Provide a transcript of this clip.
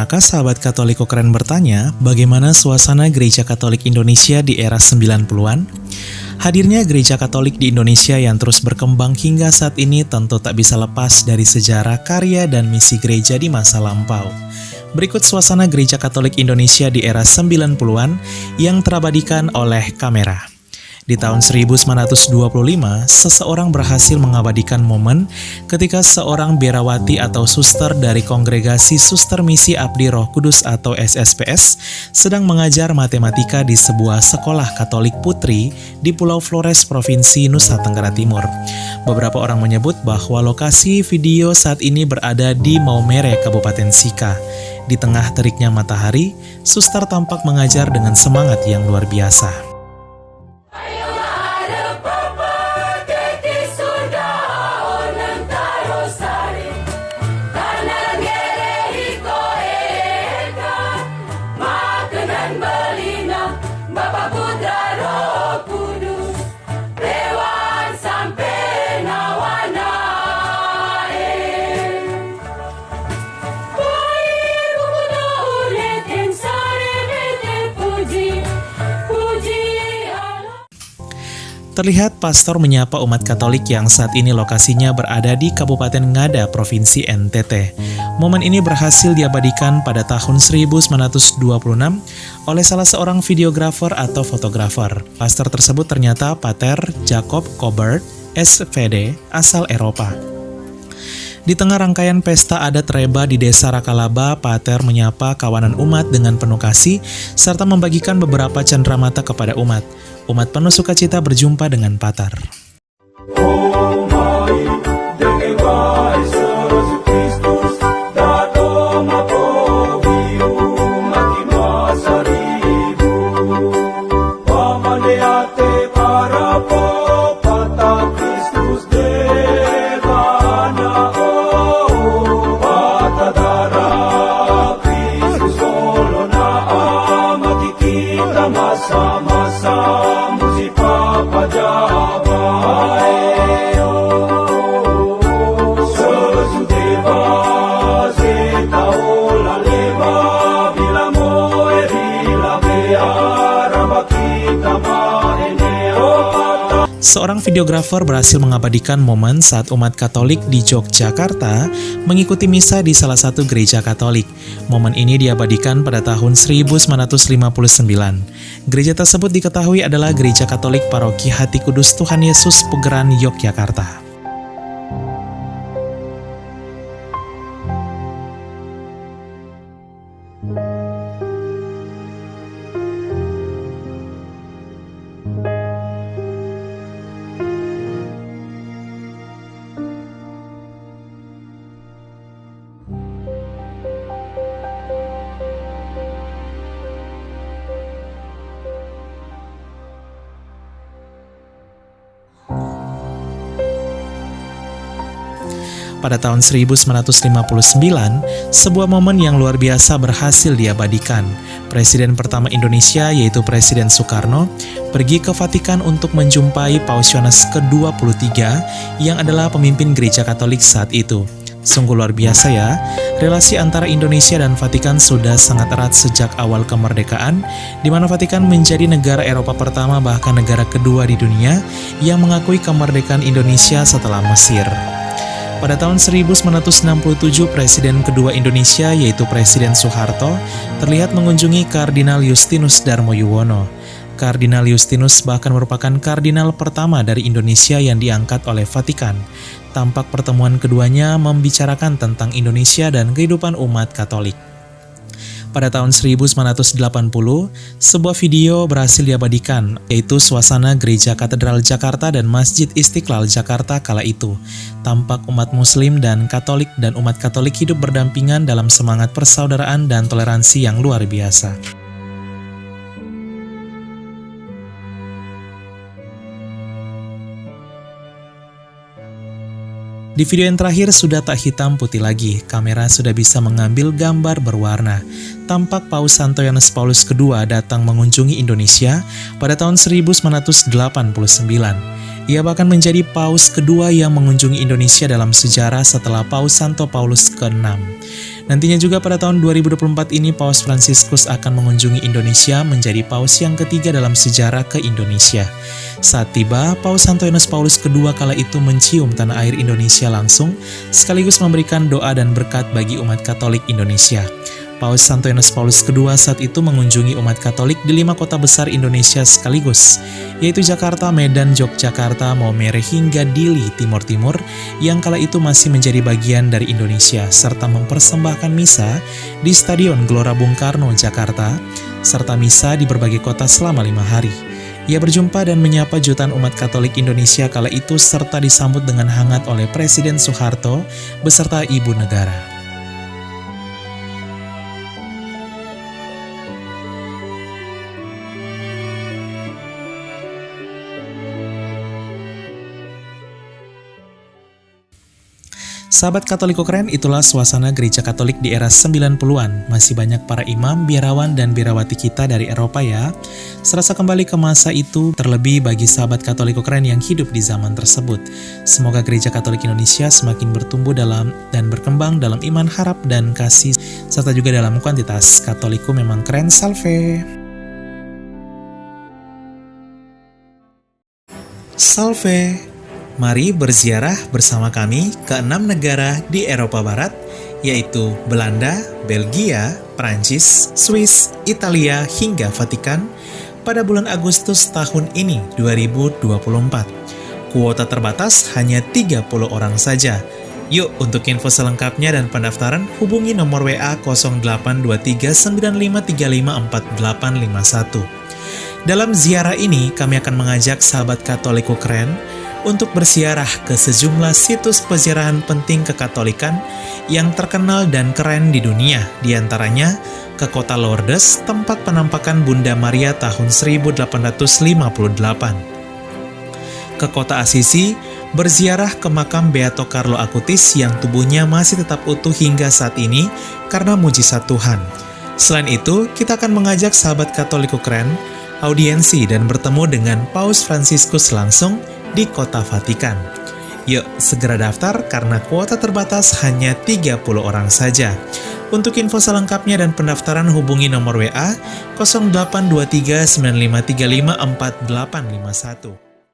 Pernahkah sahabat Katoliko keren bertanya, bagaimana suasana Gereja Katolik Indonesia di era 90-an? Hadirnya Gereja Katolik di Indonesia yang terus berkembang hingga saat ini tentu tak bisa lepas dari sejarah, karya, dan misi gereja di masa lampau. Berikut suasana Gereja Katolik Indonesia di era 90-an yang terabadikan oleh kamera. Di tahun 1925, seseorang berhasil mengabadikan momen ketika seorang biarawati atau suster dari Kongregasi Suster Misi Abdi Roh Kudus atau SSPS sedang mengajar matematika di sebuah sekolah Katolik putri di Pulau Flores, Provinsi Nusa Tenggara Timur. Beberapa orang menyebut bahwa lokasi video saat ini berada di Maumere, Kabupaten Sika. Di tengah teriknya matahari, suster tampak mengajar dengan semangat yang luar biasa. Terlihat pastor menyapa umat Katolik yang saat ini lokasinya berada di Kabupaten Ngada, Provinsi NTT. Momen ini berhasil diabadikan pada tahun 1926 oleh salah seorang videografer atau fotografer. Pastor tersebut ternyata Pater Jacob Cobert, SVD, asal Eropa. Di tengah rangkaian pesta adat reba di Desa Rakalaba, Pater menyapa kawanan umat dengan penuh kasih serta membagikan beberapa cenderamata kepada umat. Umat penuh sukacita berjumpa dengan Pater. Seorang videografer berhasil mengabadikan momen saat umat Katolik di Yogyakarta mengikuti misa di salah satu gereja Katolik. Momen ini diabadikan pada tahun 1959. Gereja tersebut diketahui adalah Gereja Katolik Paroki Hati Kudus Tuhan Yesus Pugeran, Yogyakarta. Pada tahun 1959, sebuah momen yang luar biasa berhasil diabadikan. Presiden pertama Indonesia, yaitu Presiden Soekarno, pergi ke Vatikan untuk menjumpai Paus Yohanes ke-23 yang adalah pemimpin gereja Katolik saat itu. Sungguh luar biasa ya, relasi antara Indonesia dan Vatikan sudah sangat erat sejak awal kemerdekaan, di mana Vatikan menjadi negara Eropa pertama bahkan negara kedua di dunia yang mengakui kemerdekaan Indonesia setelah Mesir. Pada tahun 1967, Presiden kedua Indonesia, yaitu Presiden Soeharto, terlihat mengunjungi Kardinal Justinus Darmo Yuwono. Kardinal Justinus bahkan merupakan kardinal pertama dari Indonesia yang diangkat oleh Vatikan. Tampak pertemuan keduanya membicarakan tentang Indonesia dan kehidupan umat Katolik. Pada tahun 1980, sebuah video berhasil diabadikan, yaitu suasana Gereja Katedral Jakarta dan Masjid Istiqlal Jakarta kala itu. Tampak umat Muslim dan Katolik dan umat Katolik hidup berdampingan dalam semangat persaudaraan dan toleransi yang luar biasa. Di video yang terakhir sudah tak hitam putih lagi, kamera sudah bisa mengambil gambar berwarna. Tampak Paus Santo Yohanes Paulus II datang mengunjungi Indonesia pada tahun 1989. Ia bahkan menjadi paus kedua yang mengunjungi Indonesia dalam sejarah setelah Paus Santo Paulus ke-6. Nantinya juga pada tahun 2024 ini Paus Fransiskus akan mengunjungi Indonesia menjadi paus yang ketiga dalam sejarah ke Indonesia. Saat tiba, Paus Santo Yohanes Paulus II kala itu mencium tanah air Indonesia langsung, sekaligus memberikan doa dan berkat bagi umat Katolik Indonesia. Paus Santo Yohanes Paulus II saat itu mengunjungi umat Katolik di 5 kota besar Indonesia sekaligus, yaitu Jakarta, Medan, Yogyakarta, Maumere hingga Dili, Timur Timur, yang kala itu masih menjadi bagian dari Indonesia, serta mempersembahkan misa di Stadion Gelora Bung Karno, Jakarta, serta misa di berbagai kota selama 5 hari. Ia berjumpa dan menyapa jutaan umat Katolik Indonesia kala itu serta disambut dengan hangat oleh Presiden Soeharto beserta Ibu Negara. Sahabat Katoliko keren, itulah suasana gereja Katolik di era 90-an. Masih banyak para imam, biarawan, dan biarawati kita dari Eropa ya. Serasa kembali ke masa itu, terlebih bagi sahabat Katoliko keren yang hidup di zaman tersebut. Semoga gereja Katolik Indonesia semakin bertumbuh dalam dan berkembang dalam iman, harap, dan kasih, serta juga dalam kuantitas. Katoliko memang keren, salve! Salve! Mari berziarah bersama kami ke 6 negara di Eropa Barat, yaitu Belanda, Belgia, Prancis, Swiss, Italia, hingga Vatikan pada bulan Agustus tahun ini 2024. Kuota terbatas hanya 30 orang saja. Yuk, untuk info selengkapnya dan pendaftaran, hubungi nomor WA 082395354851. Dalam ziarah ini, kami akan mengajak sahabat Katoliko keren untuk berziarah ke sejumlah situs peziarahan penting kekatolikan yang terkenal dan keren di dunia, diantaranya ke kota Lourdes, tempat penampakan Bunda Maria tahun 1858. Ke kota Assisi, berziarah ke makam Beato Carlo Acutis yang tubuhnya masih tetap utuh hingga saat ini karena mujizat Tuhan. Selain itu, kita akan mengajak sahabat Katoliko keren audiensi dan bertemu dengan Paus Fransiskus langsung di kota Vatikan. Yuk, segera daftar karena kuota terbatas hanya 30 orang saja. Untuk info selengkapnya dan pendaftaran hubungi nomor WA 0823 9535 4851.